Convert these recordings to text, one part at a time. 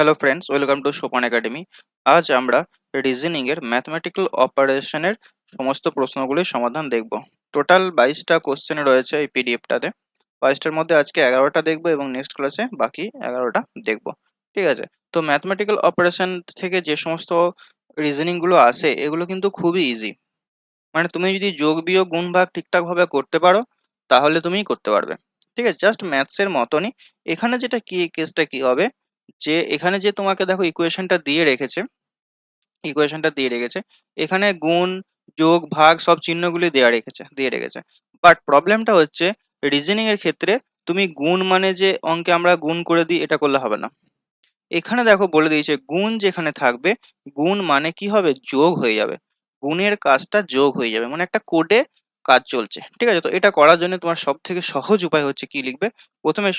Hello friends, welcome to সোপান academy. আজ আমরা রিজনিং এর ম্যাথমেটিক্যাল অপারেশনের সমস্ত প্রশ্নগুলির সমাধান দেখব। টোটাল 22টা কোশ্চেন রয়েছে এই পিডিএফটাতে। 22টার মধ্যে আজকে 11টা দেখবো এবং নেক্সট ক্লাসে বাকি 11টা দেখবো। ঠিক আছে, তো ম্যাথমেটিক্যাল অপারেশন থেকে যে সমস্ত রিজনিং গুলো আসে এগুলো কিন্তু খুবই ইজি। মানে তুমি যদি যোগ বিয়োগ গুণ ভাগ ঠিকঠাক ভাবে করতে পারো তাহলে তুমিই করতে পারবে। ঠিক আছে, জাস্ট ম্যাথস এর মতনই। এখানে যেটা কি কেসটা কি হবে, যে এখানে যে তোমাকে দেখো ইকুয়েশনটা দিয়ে রেখেছে, এখানে গুণ যোগ ভাগ সব চিহ্নগুলি দিয়ে রেখেছে। বাট প্রবলেমটা হচ্ছে রিজনিং এর ক্ষেত্রে তুমি গুণ মানে যে অঙ্কে আমরা গুণ করে দিই এটা করলে হবে না। এখানে দেখো বলে দিয়েছে গুণ যেখানে থাকবে, গুণ মানে কি হবে, যোগ হয়ে যাবে। গুণের কাজটা যোগ হয়ে যাবে, মানে একটা কোডে কাজ চলছে। ঠিক আছে, তো এটা করার জন্য তোমার সব থেকে সহজ উপায় হচ্ছে কি লিখবে, প্রথমে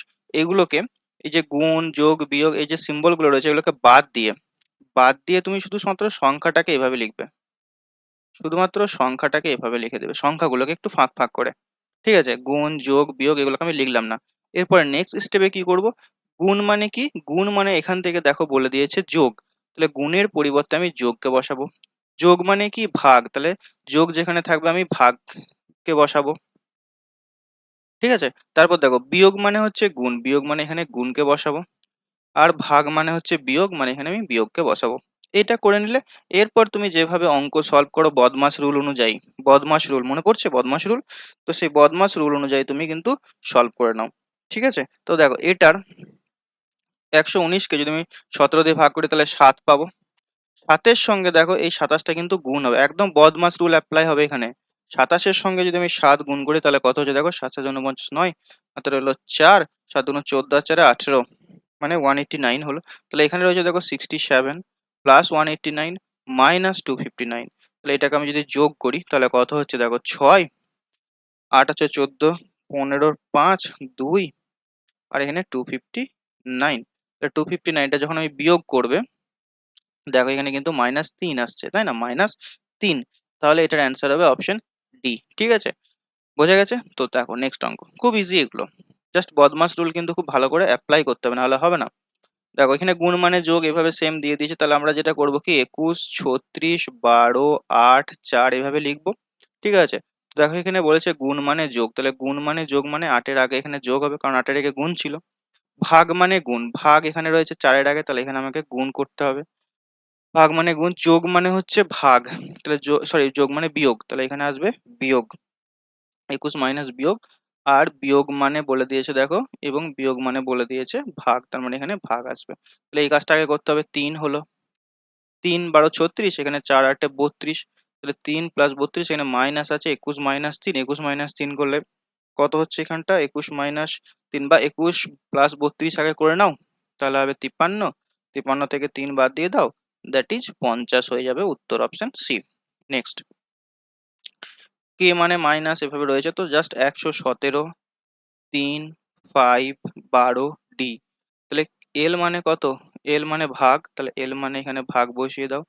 এগুলোকে, এই যে গুণ যোগ বিয়োগ এই যে সিম্বল গুলো রয়েছে এগুলোকে বাদ দিয়ে তুমি শুধুমাত্র সংখ্যাটাকে এভাবে লিখবে। শুধুমাত্র সংখ্যাটাকে এভাবে লিখে দেবে, সংখ্যাগুলোকে একটু ফাঁক ফাঁক করে। ঠিক আছে, গুণ যোগ বিয়োগ এগুলোকে আমি লিখলাম না। এরপরে নেক্সট স্টেপে কি করব, গুণ মানে কি, গুণ মানে এখান থেকে দেখো বলে দিয়েছে যোগ, তাহলে গুণের পরিবর্তে আমি যোগকে বসাবো। যোগ মানে কি, ভাগ, তাহলে যোগ যেখানে থাকবে আমি ভাগকে বসাবো। ঠিক আছে, তারপর দেখো বিয়োগ মানে হচ্ছে গুণ, বিয়োগ মানে এখানে গুণকে বসাবো। আর ভাগ মানে হচ্ছে বিয়োগ, মানে এখানে আমি বিয়োগকে বসাবো। এটা করে নিলে এরপর তুমি যেভাবে অঙ্ক সলভ করো বদমাস রুল অনুযায়ী, বদমাস রুল মনে পড়ছে, বদমাস রুল, তো সেই বদমাস রুল অনুযায়ী তুমি কিন্তু সলভ করে নাও। ঠিক আছে, তো দেখো এটার 119কে যদি আমি 17 দিয়ে ভাগ করি তাহলে 7 পাবো। 7-এর সঙ্গে দেখো এই 27টা কিন্তু গুণ হবে, একদম বদমাস রুল অ্যাপ্লাই হবে এখানে। 27-এর সঙ্গে যদি আমি 7 গুণ করি তাহলে কত হচ্ছে দেখো, 7 × 49 9, হাতের হলো 4, 7 × 14 আর 4 18, মানে 189 হলো। তাহলে এখানে রয়েছে দেখো 67 প্লাস 189 মাইনাস 259। তাহলে এটাকে আমি যদি যোগ করি তাহলে কত হচ্ছে দেখো, 6, 8 আছে 14, 15 5 2, আর এখানে 259। তাহলে 259টা যখন আমি বিয়োগ করবে, দেখো এখানে কিন্তু -3 আসছে, তাই না, -3। তাহলে এটার অ্যান্সার হবে অপশন ডি। ঠিক আছে, বোঝা গেছে তো। দেখো নেক্সট অঙ্ক খুব ইজি, এগুলো জাস্ট বদমাস রুল কিন্তু খুব ভালো করে অ্যাপ্লাই করতে হবে, নাহলে হবে না। দেখো এখানে গুণ মানে যোগ এভাবে সেম দিয়ে দিয়েছে, তাহলে আমরা যেটা করবো কি 21 36 12 8 4 এভাবে লিখবো। ঠিক আছে, তো দেখো এখানে বলেছে গুণ মানে যোগ, তাহলে গুণ মানে যোগ মানে 8-এর আগে এখানে যোগ হবে, কারণ 8-এর আগে গুণ ছিল। ভাগ মানে গুণ, ভাগ এখানে রয়েছে 4-এর আগে, তাহলে এখানে আমাকে গুণ করতে হবে। ভাগ মানে গুণ, যোগ মানে হচ্ছে ভাগ, তাহলে সরি যোগ মানে বিয়োগ, তাহলে এখানে আসবে বিয়োগ। 21 মাইনাস বিয়োগ, আর বিয়োগ মানে বলে দিয়েছে দেখো, এবং বিয়োগ মানে বলে দিয়েছে ভাগ, তার মানে এখানে ভাগ আসবে। তাহলে এই কাজটা আগে করতে হবে। 3 হলো, 3 12 36, এখানে 4 8 32, তাহলে 3 প্লাস 32, এখানে মাইনাস আছে 21 মাইনাস 3, 21 মাইনাস 3 করলে কত হচ্ছে এখানটা, 21 মাইনাস 3 বা 21 প্লাস 32 আগে করে নাও, তাহলে হবে 53। 53 থেকে 3 বাদ দিয়ে দাও, দ্যাট ইজ 50 হয়ে যাবে উত্তর, অপশন সি। নেক্সট, কে মানে মাইনাস এভাবে রয়েছে, তো জাস্ট 117 3 5 12 ডি। তাহলে এল মানে কত, এল মানে ভাগ, তাহলে এল মানে এখানে ভাগ বসিয়ে দাও।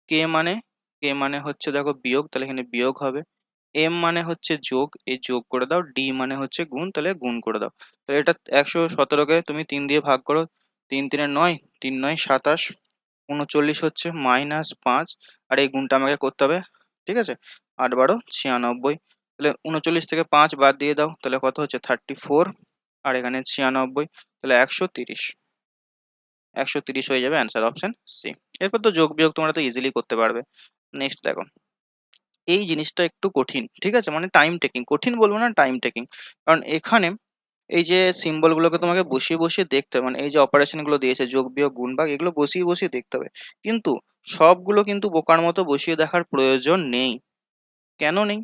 কে মানে, কে মানে হচ্ছে দেখো বিয়োগ, তাহলে এখানে বিয়োগ হবে। এম মানে হচ্ছে যোগ, এই যোগ করে দাও। ডি মানে হচ্ছে গুণ, তাহলে গুণ করে দাও। তাহলে এটা 117কে তুমি 3 দিয়ে ভাগ করো, 3 3 9, 3 9 27, 39 হচ্ছে -5, আর এই গুণটা আমাকে করতে হবে। ঠিক আছে, 8 12 96, তাহলে 39 থেকে 5 বাদ দিয়ে দাও, তাহলে কত হচ্ছে 34, আর এখানে 96, তাহলে 130। 130 হয়ে যাবে অ্যান্সার, অপশন সি। এরপর তো যোগ বিয়োগ তোমরা তো ইজিলি করতে পারবে। নেক্সট দেখো, এই জিনিসটা একটু কঠিন। ঠিক আছে, মানে টাইম টেকিং, কঠিন বলবো না, টাইম টেকিং। কারণ এখানে এই যে সিম্বল গুলোকে তোমাকে বসিয়ে বসিয়ে দেখতে হবে, মানে এই যে অপারেশন গুলো দিয়েছে যোগ বিয়োগ গুণ ভাগ, এগুলো বসিয়ে বসিয়ে দেখতে হবে। কিন্তু সবগুলো কিন্তু বোকার মতো বসিয়ে দেখার প্রয়োজন নেই। কেন নেই,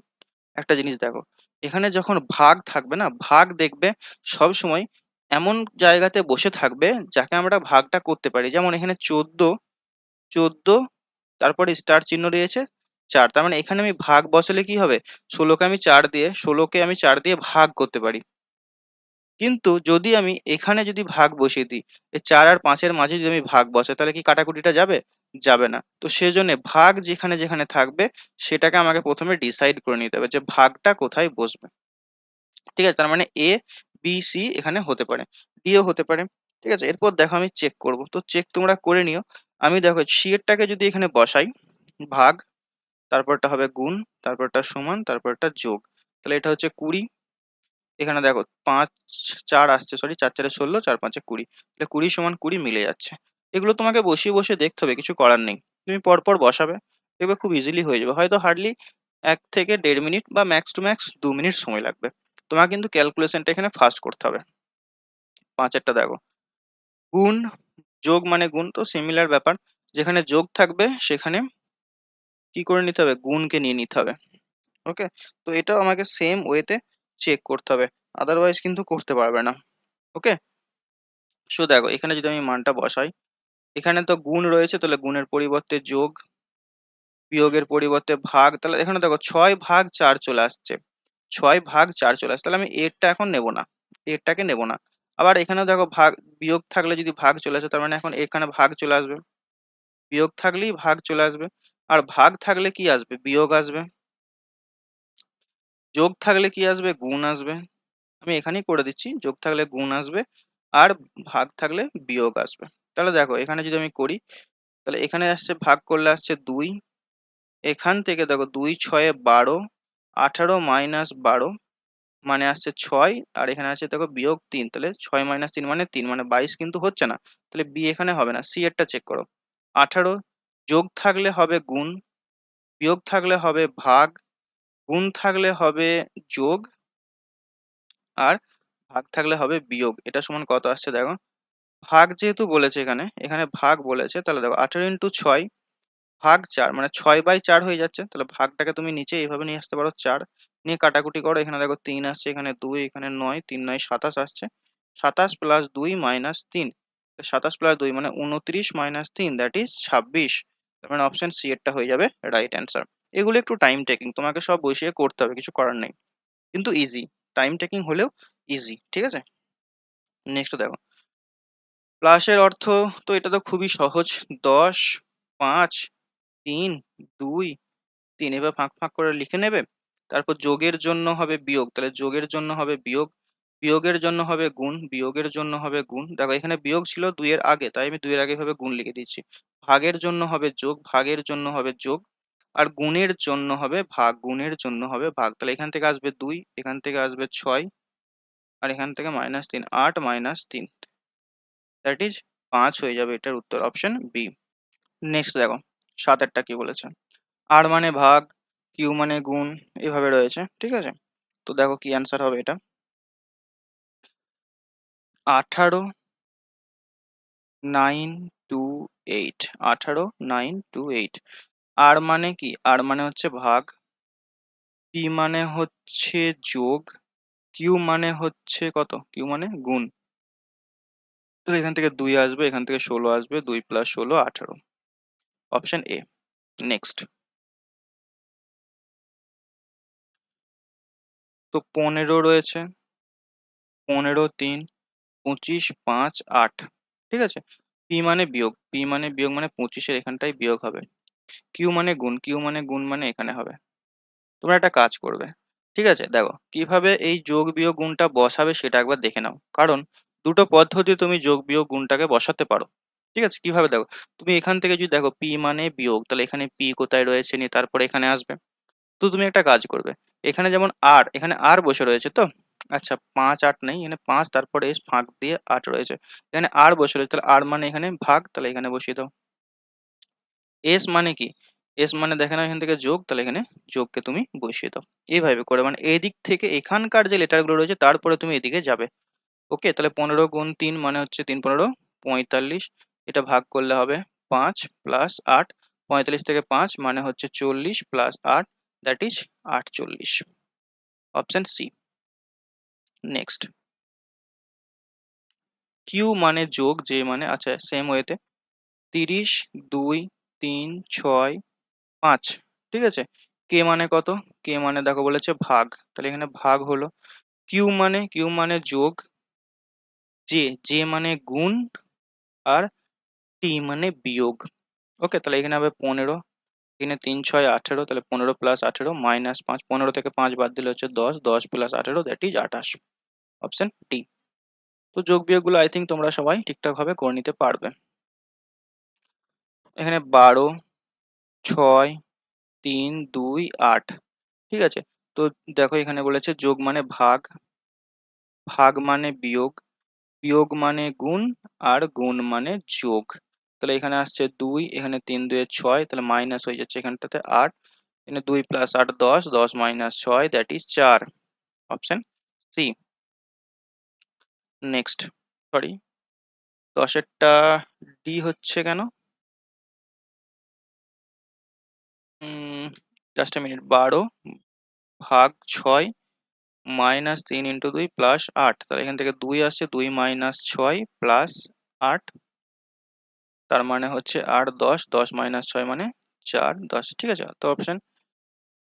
একটা জিনিস দেখো, এখানে যখন ভাগ থাকবে না, ভাগ দেখবে সব সময় এমন জায়গাতে বসে থাকবে যাকে আমরা ভাগটা করতে পারি। যেমন এখানে 14, 14, তারপরে স্টার চিহ্ন রয়েছে 4, তার মানে এখানে আমি ভাগ বসালে কি হবে, 16কে আমি 4 দিয়ে ভাগ করতে পারি। কিন্তু যদি আমি এখানে যদি ভাগ বসিয়ে দিই, এই 4 আর 5-এর মাঝে যদি আমি ভাগ বসাই, তাহলে কি কাটাকুটিটা যাবে, যাবে না। তো সেজন্য ভাগ যেখানে যেখানে থাকবে সেটাকে আমাকে প্রথমে ডিসাইড করে নিতে হবে যে ভাগটা কোথায় বসবে। ঠিক আছে, তার মানে এ বি সি এখানে হতে পারে, ডিও হতে পারে। ঠিক আছে? এরপর দেখো আমি চেক করব। তো চেক তোমরা করে নিও। আমি দেখো সিয়েরটাকে যদি এখানে বসাই, ভাগ, তারপরটা হবে গুণ, তারপরটা সমান, তারপরটা যোগ। তাহলে এটা হচ্ছে 20। এখানে দেখো 5 4 আসছে, সরি 4 4 16, 4 5 20। তাহলে 20 সমান 20 মিলে যাচ্ছে। এগুলো তোমাকে বসিয়ে বসে দেখতে হবে, কিছু করার নেই। তুমি পরপর বসাবে, দেখবে খুব ইজিলি হয়ে যাবে। হয়তো হার্ডলি 1 থেকে 1.5 মিনিট বা ম্যাক্স টু ম্যাক্স 2 মিনিট সময় লাগবে। তোমার কিন্তু ক্যালকুলেশনটা এখানে ফাস্ট করতে হবে। 5 এরটা দেখো, গুণ যোগ মানে গুণ, তো সিমিলার ব্যাপার। যেখানে যোগ থাকবে সেখানে কি করে নিতে হবে, গুণকে নিয়ে নিতে হবে। ওকে, তো এটাও আমাকে সেম ওয়েতে চেক করতে হবে, আদারওয়াইজ কিন্তু করতে পারবে না। ওকে, সো দেখো এখানে যদি আমি মানটা বসাই, এখানে তো গুণ রয়েছে, তাহলে গুণের পরিবর্তে যোগ, বিয়োগের পরিবর্তে ভাগ। তাহলে এখানে দেখো 6/4 চলে আসছে, 6/4 চলে আসছে। তাহলে আমি এরটা এখন নেব না, এরটাকে নেব না। আবার এখানেও দেখো ভাগ, বিয়োগ থাকলে যদি ভাগ চলে আসে, তার মানে এখন এখানে ভাগ চলে আসবে, বিয়োগ থাকলেই ভাগ চলে আসবে। আর ভাগ থাকলে কি আসবে, বিয়োগ আসবে। যোগ থাকলে কি আসবে, গুণ আসবে। আমি এখানেই করে দিচ্ছি, যোগ থাকলে গুণ আসবে, আর ভাগ থাকলে বিয়োগ আসবে। তাহলে দেখো এখানে যদি আমি করি, তাহলে এখানে আসছে ভাগ করলে আসছে 2, এখান থেকে দেখো 2 6 12, 18 মাইনাস 12 মানে আসছে 6, আর এখানে আছে দেখো বিয়োগ 3। তাহলে 6 মাইনাস 3 মানে 3, মানে 22 কিন্তু হচ্ছে না। তাহলে বি এখানে হবে না, সি এরটা চেক করো। 18 যোগ থাকলে হবে গুণ, বিয়োগ থাকলে হবে ভাগ, গুণ থাকলে হবে যোগ, আর ভাগ থাকলে হবে বিয়োগ। এটা সমান কত আসছে দেখো, ভাগ যেহেতু বলেছে এখানে, এখানে ভাগ বলেছে, তাহলে দেখো 18 ইন্টু 6 ভাগ 4, মানে 6/4 হয়ে যাচ্ছে। তাহলে ভাগটাকে তুমি নিচে এইভাবে নিয়ে আসতে পারো, 4 নিয়ে কাটাকুটি করো। এখানে দেখো 3 আসছে, এখানে 2, এখানে 9, 3 9 27 আসছে। 27 প্লাস 2 মাইনাস 3, 27 প্লাস 2 মানে 29 মাইনাস 3, দ্যাট ইজ 26। তার মানে অপশন সি এরটা হয়ে যাবে রাইট অ্যান্সার। এগুলো একটু টাইম টেকিং, তোমাকে সব বসিয়ে করতে হবে, কিছু করার নেই, কিন্তু ইজি। টাইম টেকিং হলেও ইজি, ঠিক আছে? নেক্সট দেখো, প্লাসের অর্থ, তো এটা তো খুবই সহজ। 10 5 3 2 3, এবার ফাঁক ফাঁক করে লিখে নেবে। তারপর যোগের জন্য হবে বিয়োগ, তাহলে যোগের জন্য হবে বিয়োগ, বিয়োগের জন্য হবে গুণ, বিয়োগের জন্য হবে গুণ। দেখো এখানে বিয়োগ ছিল 2 এর আগে, তাই আমি 2 এর আগে ভাবে গুণ লিখে দিচ্ছি। ভাগের জন্য হবে যোগ, ভাগের জন্য হবে যোগ, আর গুণের জন্য হবে ভাগ, গুণের জন্য হবে ভাগ। তাহলে এখান থেকে আসবে 2, এখান থেকে আসবে 6, আর এখান থেকে -3, 8 -3, দ্যাট ইজ 5 হয়ে যাবে এটার উত্তর, অপশন বি। নেক্সট দেখো 7 কি বলেছে, আর মানে ভাগ, কিউ মানে গুণ, এভাবে রয়েছে, ঠিক আছে? তো দেখো কি অ্যান্সার হবে এটা, 18 928, 18 928। আর মানে কি, আর মানে হচ্ছে ভাগ, পি মানে হচ্ছে যোগ, কিউ মানে হচ্ছে কত, কিউ মানে গুণ। তো এখান থেকে 2 আসবে, এখান থেকে 16 আসবে, 2 প্লাস 16 18, অপশন এ। নেক্সট, তো 15 রয়েছে, 15 3 25 5 8, ঠিক আছে? পি মানে বিয়োগ, পি মানে বিয়োগ মানে 25-এর এখানটাই বিয়োগ হবে। কিউ মানে গুণ, কিউ মানে গুণ মানে এখানে হবে। তোমরা একটা কাজ করবে, ঠিক আছে? দেখো কিভাবে এই যোগ বিয়োগ গুণটা বসাবে সেটা একবার দেখে নাও, কারণ দুটো পদ্ধতি তুমি যোগ বিয়োগ গুণটাকে বসাতে পারো। ঠিক আছে, কিভাবে দেখো, তুমি এখান থেকে যদি দেখো পি মানে বিয়োগ, তাহলে এখানে পি কোথায় রয়েছে নিয়ে তারপরে এখানে আসবে। তো তুমি একটা কাজ করবে, এখানে যেমন আর, এখানে আর বসে রয়েছে তো, আচ্ছা 5 8 নেই, এখানে 5 তারপরে এস ফাঁক দিয়ে 8 রয়েছে, এখানে আর বসে রয়েছে, তাহলে আর মানে এখানে ভাগ, তাহলে এখানে বসিয়ে দাও। এস মানে কি, এস মানে দেখে নাও এখান থেকে যোগ, তাহলে এখানে যোগকে তুমি বসিয়ে দাও। এইভাবে করে মানে এদিক থেকে এখানকার যে লেটার গুলো রয়েছে তারপরে তুমি এদিকে যাবে। ওকে, তাহলে 15 গুণ 3 মানে হচ্ছে 3 15 45, এটা ভাগ করলে হবে 5 প্লাস 8, 45 থেকে 5 মানে হচ্ছে 40 plus 8, that is 48, option C. Next, Q মানে যোগ, যে মানে, আচ্ছা সেম ওয়েতে 30 2 3 6 5, ঠিক আছে? কে মানে কত, কে মানে দেখো বলেছে ভাগ, তাহলে এখানে ভাগ হলো। কিউ মানে যোগ, যে মানে গুণ, আর টি মানে বিয়োগ। ওকে, তাহলে এখানে হবে 15, এখানে 3 6 18, তাহলে 15 প্লাস 18 মাইনাস 5, 15 থেকে 5 বাদ দিলে হচ্ছে 10, 10 plus 18 that is 28, option D. তো যোগ বিয়োগগুলো আই থিঙ্ক তোমরা সবাই ঠিকঠাক ভাবে করে নিতে পারবে। এখানে 12, 6, 3, 2, 8, ঠিক আছে। তো দেখো এখানে বলেছে যোগ মানে ভাগ, ভাগ মানে বিয়োগ, বিয়োগ মানে গুণ, আর গুণ মানে যোগ। তাহলে এখানে আসছে 2, এখানে 3 2 6, তাহলে মাইনাস হয়ে যাচ্ছে এখানটাতে 8, এখানে 2 + 8 10, 10 - 6 that is 4, option C. Next, sorry 10 এরটা ডি হচ্ছে কেন? জাস্ট এ মিনিট, 12 ভাগ 6 -3 × 2 + 8, তাহলে এখান থেকে 2 আসছে, 2 - 6 + 8, তার মানে হচ্ছে 8 10, 10 - 6 মানে 4 10, ঠিক আছে। তো অপশন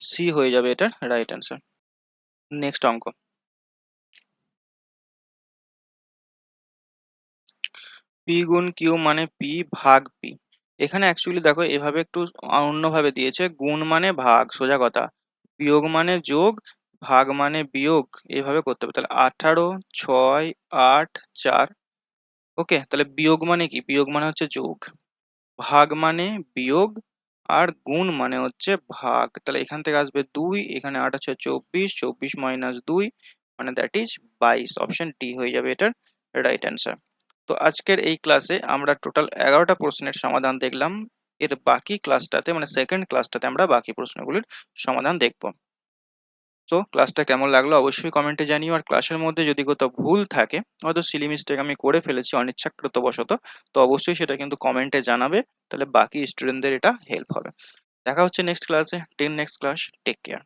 সি হয়ে যাবে এটার রাইট অ্যান্সার। নেক্সট অঙ্ক, পি গুণ কিউ মানে পি ভাগ পি। এখানে অ্যাকচুয়ালি দেখো এভাবে একটু অন্যভাবে দিয়েছে, গুণ মানে ভাগ সোজা কথা, বিয়োগ মানে যোগ, ভাগ মানে বিয়োগ, এইভাবে করতে হবে। তাহলে 18 6 8 4, ওকে। তাহলে বিয়োগ মানে কি? বিয়োগ মানে হচ্ছে যোগ, ভাগ মানে বিয়োগ, আর গুণ মানে হচ্ছে ভাগ। তাহলে এখান থেকে আসবে 2, এখানে 8 আছে 24, 24 - 2 মানে দ্যাট ইজ 22, অপশন ডি হয়ে যাবে এটার রাইট অ্যান্সার। তো আজকের এই ক্লাসে আমরা টোটাল 11টা প্রশ্নের সমাধান দেখলাম। এর বাকি ক্লাসটাতে মানে সেকেন্ড ক্লাসটাতে আমরা বাকি প্রশ্নগুলির সমাধান দেখব। তো ক্লাসটা কেমন লাগলো অবশ্যই কমেন্টে জানিও, আর ক্লাসের মধ্যে যদি কোথাও ভুল থাকে, হয়তো সিলি মিস্টেক আমি করে ফেলেছি অনিচ্ছাকৃত বশত, তো অবশ্যই সেটা কিন্তু কমেন্টে জানাবে, তাহলে বাকি স্টুডেন্টদের এটা হেল্প হবে। দেখা হচ্ছে নেক্সট ক্লাসে। Till next class, take care.